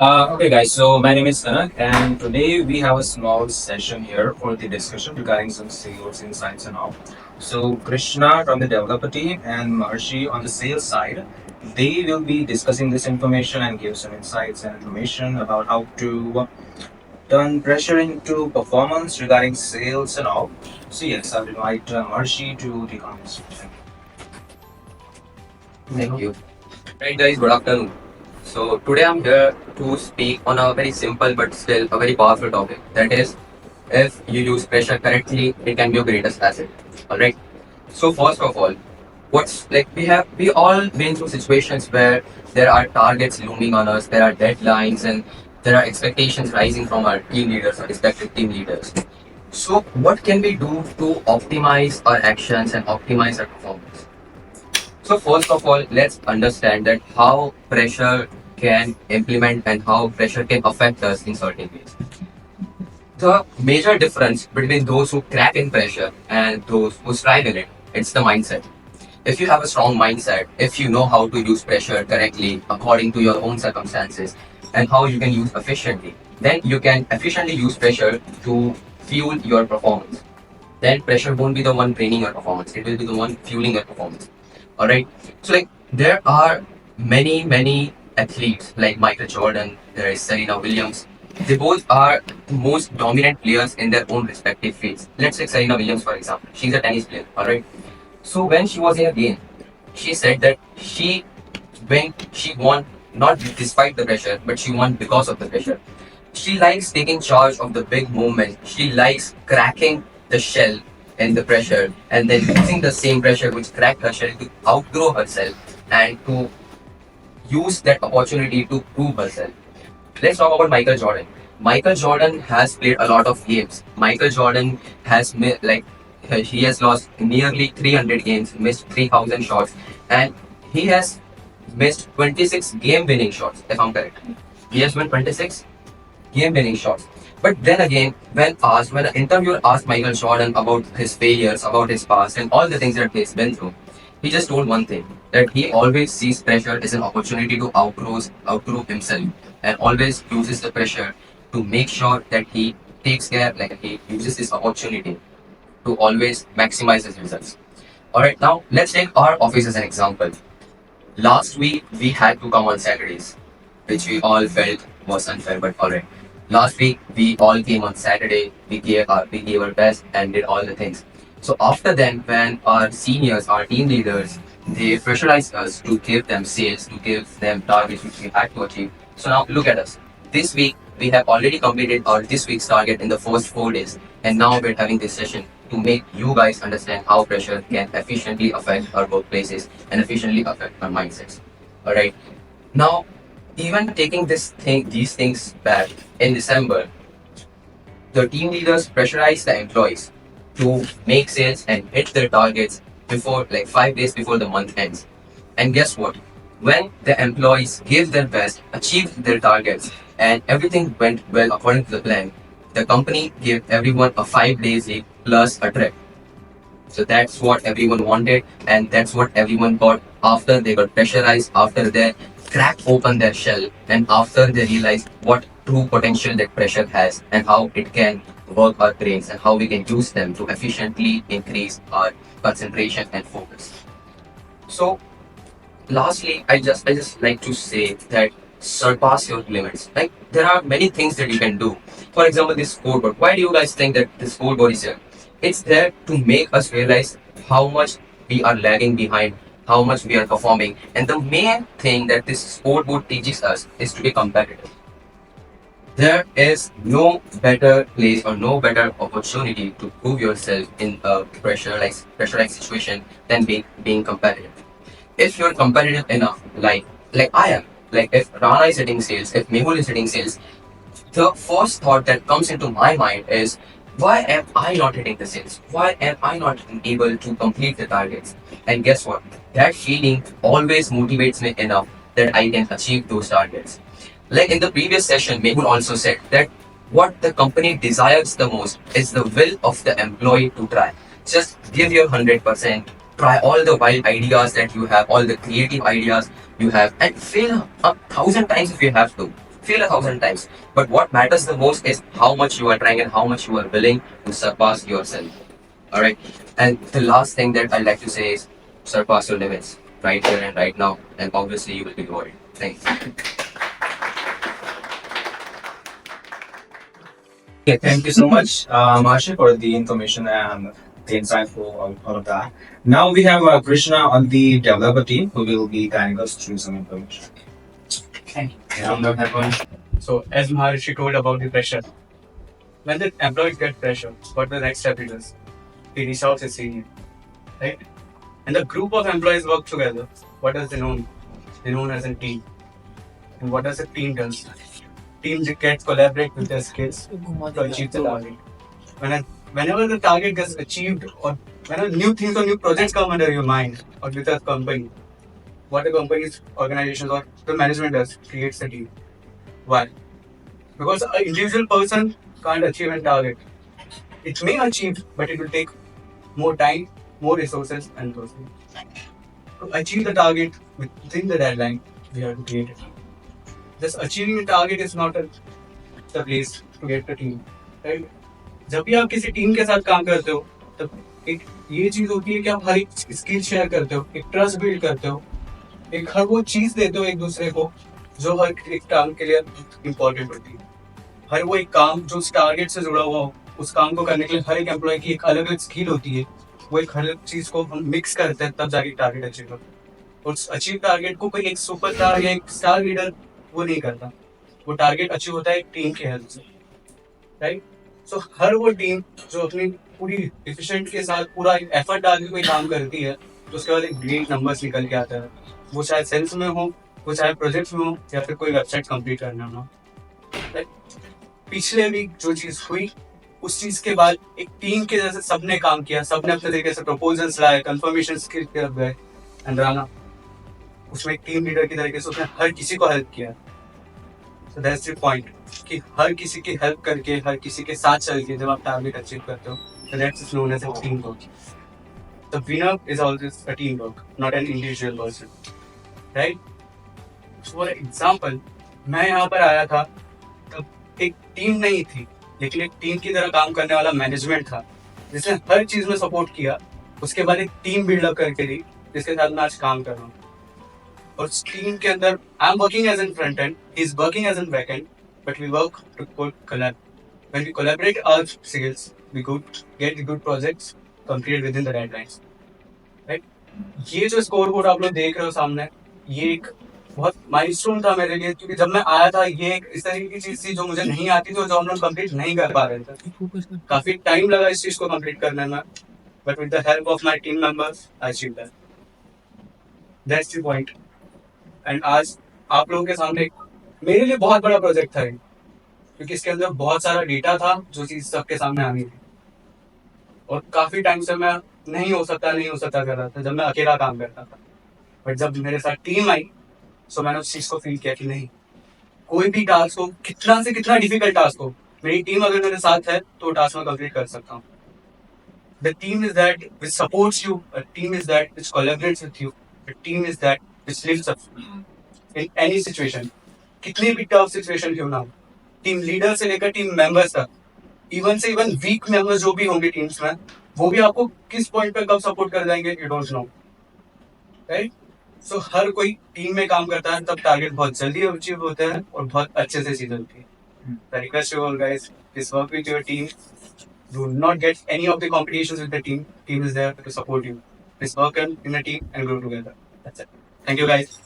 Okay, guys, so my name is Tanak, and today we have a small session here for the discussion regarding some sales insights and all. So, Krishna from the developer team and Maharshi on the sales side, they will be discussing this information and give some insights and information about how to turn pressure into performance regarding sales and all. So, yes, I will invite Maharshi to take on this. Thank you. Right, guys, good afternoon. So, today I'm here to speak on a very simple but still a very powerful topic. That is, if you use pressure correctly, it can be your greatest asset. Alright. So, first of all, we all been through situations where there are targets looming on us, there are deadlines, and there are expectations rising from our team leaders or respective team leaders. So, what can we do to optimize our actions and optimize our performance? So first of all, let's understand that how pressure can implement and how pressure can affect us in certain ways. The major difference between those who crack in pressure and those who strive in it, it's the mindset. If you have a strong mindset, if you know how to use pressure correctly according to your own circumstances and how you can use efficiently, then you can efficiently use pressure to fuel your performance. Then pressure won't be the one draining your performance, it will be the one fueling your performance. Alright. So like there are many athletes like Michael Jordan, there is Serena Williams. They both are the most dominant players in their own respective fields. Let's take Serena Williams for example. She's a tennis player, alright. So when she was in a game, she said that she won not despite the pressure, but she won because of the pressure. She likes taking charge of the big movement. She likes cracking the shell and the pressure and then using the same pressure which cracked her shell to outgrow herself and to use that opportunity to prove herself. Let's talk about Michael Jordan. Michael Jordan has played a lot of games. Michael Jordan has he has lost nearly 300 games, missed 3,000 shots, and he has missed 26 game-winning shots. If I'm correct, he has won 26 game-winning shots. But then again, when an interviewer asked Michael Jordan about his failures, about his past, and all the things that he's been through, he just told one thing that he always sees pressure as an opportunity to outgrow himself, and always uses the pressure to make sure that he takes care, like he uses this opportunity to always maximize his results. All right, now let's take our office as an example. Last week we had to come on Saturdays, which we all felt was unfair, but alright. Last week we all came on Saturday, we gave our best and did all the things. So after then, when our seniors, our team leaders, they pressurized us to give them sales, to give them targets which we had to achieve. So now look at us. This week we have already completed our this week's target in the first 4 days, and now we're having this session to make you guys understand how pressure can efficiently affect our workplaces and efficiently affect our mindsets. Alright. Now, even taking these things back in December, the team leaders pressurize the employees to make sales and hit their targets before, like 5 days before the month ends. And guess what? When the employees gave their best, achieved their targets, and everything went well according to the plan, the company gave everyone a 5 days leave plus a trip. So that's what everyone wanted, and that's what everyone got after they got pressurized, after they cracked open their shell, and after they realized what true potential that pressure has and how it can work our brains and how we can use them to efficiently increase our concentration and focus. So lastly, I just like to say that surpass your limits. Like there are many things that you can do. For example, this scoreboard. Why do you guys think that this scoreboard is here? It's there to make us realize how much we are lagging behind, how much we are performing. And the main thing that this scoreboard teaches us is to be competitive. There is no better place or no better opportunity to prove yourself in a pressurized situation than being competitive. If you're competitive enough, like I am, like if Rana is hitting sales, if Mehul is hitting sales, the first thought that comes into my mind is, why am I not hitting the sales? Why am I not able to complete the targets? And guess what? That feeling always motivates me enough that I can achieve those targets. Like in the previous session, Mehul also said that what the company desires the most is the will of the employee to try. Just give your 100%, try all the wild ideas that you have, all the creative ideas you have, and fail 1,000 times if you have to. fail 1,000 times. But what matters the most is how much you are trying and how much you are willing to surpass yourself. All right. And the last thing that I'd like to say is surpass your limits right here and right now, and obviously you will be rewarded. Thanks. Okay, thank you so much, Marshi, for the information and the insightful all of that. Now we have Krishna on the developer team who will be guiding us through some information. Thank you. Yeah, I'm not that one. So, as Maharishi told about the pressure, when the employees get pressure, what the next step he does? He reaches out his senior, right? And the group of employees work together. What does they know? They known as a team. And what does a team does? Teams get collaborate with their skills to achieve the target. Whenever the target gets achieved, or whenever new things or new projects come under your mind or with a company, what the company's organizations or the management does creates a team. Why? Because an individual person can't achieve a target. It may achieve, but it will take more time, more resources, and those things. To achieve the target within the deadline, we have to create it. Just achieving the target is not the place to get the team. Right? जब भी आप किसी team के साथ काम करते हो तब एक ये चीज होती है कि आप हर एक स्किल शेयर करते हो, एक ट्रस्ट बिल्ड करते हो, एक हर वो चीज देते हो एक दूसरे को जो हर एक काम के लिए इम्पोर्टेंट होती है. हर वो एक काम जो उस टारगेट से जुड़ा हुआ हो, उस काम को करने के लिए हर एक एम्प्लॉय की एक अलग अलग स्किल होती है. वो एक हर एक चीज को हम मिक्स करते हैं तब जाके टारगेट अचीव होता है. और उस अचीव टारगेट को कोई एक सुपर स्टार या एक स्टार लीडर वो नहीं करता. वो टारगेट अचीव होता है एक टीम की हेल्प से. राइट. सो हर वो टीम जो अपनी पूरी एफिशिएंट के साथ पूरा एफर्ट डाल के कोई काम करती है तो उसके बाद एक ग्रेट नंबर्स निकल के आता है. वो चाहे सेल्स में हो, वो चाहे प्रोजेक्ट्स में हो, या फिर कोई वेबसाइट कंप्लीट करना हो. पिछले वीक जो चीज हुई उस चीज के बाद एक टीम के जैसे सबने काम किया, सबने अपने तरीके से प्रपोजल्स लाए, कंफर्मेशन स्किल कर गए एंड राना उसमें एक टीम लीडर की तरीके से उसने हर किसी को हेल्प किया. सो दैट्स द पॉइंट कि हर किसी की हेल्प करके, हर किसी के साथ चल के जब आप टारगेट अचीव करते हो तो that's known as a team work. The winner is always a team work, not an individual person. Right. For example मैं यहाँ पर आया था तब एक टीम नहीं थी, लेकिन एक टीम की तरह काम करने वाला मैनेजमेंट था जिसने हर चीज में सपोर्ट किया. उसके बाद एक टीम बिल्डअप करके दी जिसके साथ मैं आज काम कर रहा हूँ. और उस टीम के अंदर I am working as an front end, he is working as an back end, but we work to collab. When we collaborate our skills we get good projects complete with in the deadlines. Right. ये जो score board आप लोग देख रहे हो सामने, ये एक बहुत माइलस्टोन था मेरे लिए क्योंकि जब मैं आया था ये एक इस तरीके की चीज थी जो मुझे नहीं आती थी और जो हम लोग कंप्लीट नहीं कर पा रहे थे. काफी टाइम लगा इस चीज को कंप्लीट करने में, but with the help of my team members I achieve that. That's the point. And आज आप लोगों के सामने मेरे लिए बहुत बड़ा प्रोजेक्ट था क्योंकि इसके अंदर बहुत सारा डेटा था जो चीज सबके सामने आनी थी. और काफी टाइम से मैं नहीं हो सकता कर रहा था जब मैं अकेला काम करता था. बट जब मेरे साथ टीम आई सो मैंने उस चीज को फील किया कि नहीं, कोई भी टास्क हो, कितना से कितना डिफिकल्ट टास्क हो, मेरी टीम अगर मेरे साथ है तो टास्क में कंप्लीट कर सकता हूँ. The team is that which supports you, a team is that which collaborates with you, a team is that which lifts up in any situation. कितनी भी टफ सिचुएशन क्यों ना हो, टीम लीडर से लेकर टीम मेंबर्स तक, even week members जो भी होंगे टीम्स में, वो भी आपको किस पॉइंट पे कब सपोर्ट कर जाएंगे यू डोंट नो. राइट. सो हर कोई टीम में काम करता है तब टारगेट बहुत जल्दी अचीव होते हैं और बहुत अच्छे से चीज होती है. I request you all guys, please work with your team. Do not get any of the competitions with the team. Team is there to support you. Please work in a team and grow together. That's it. Thank you guys.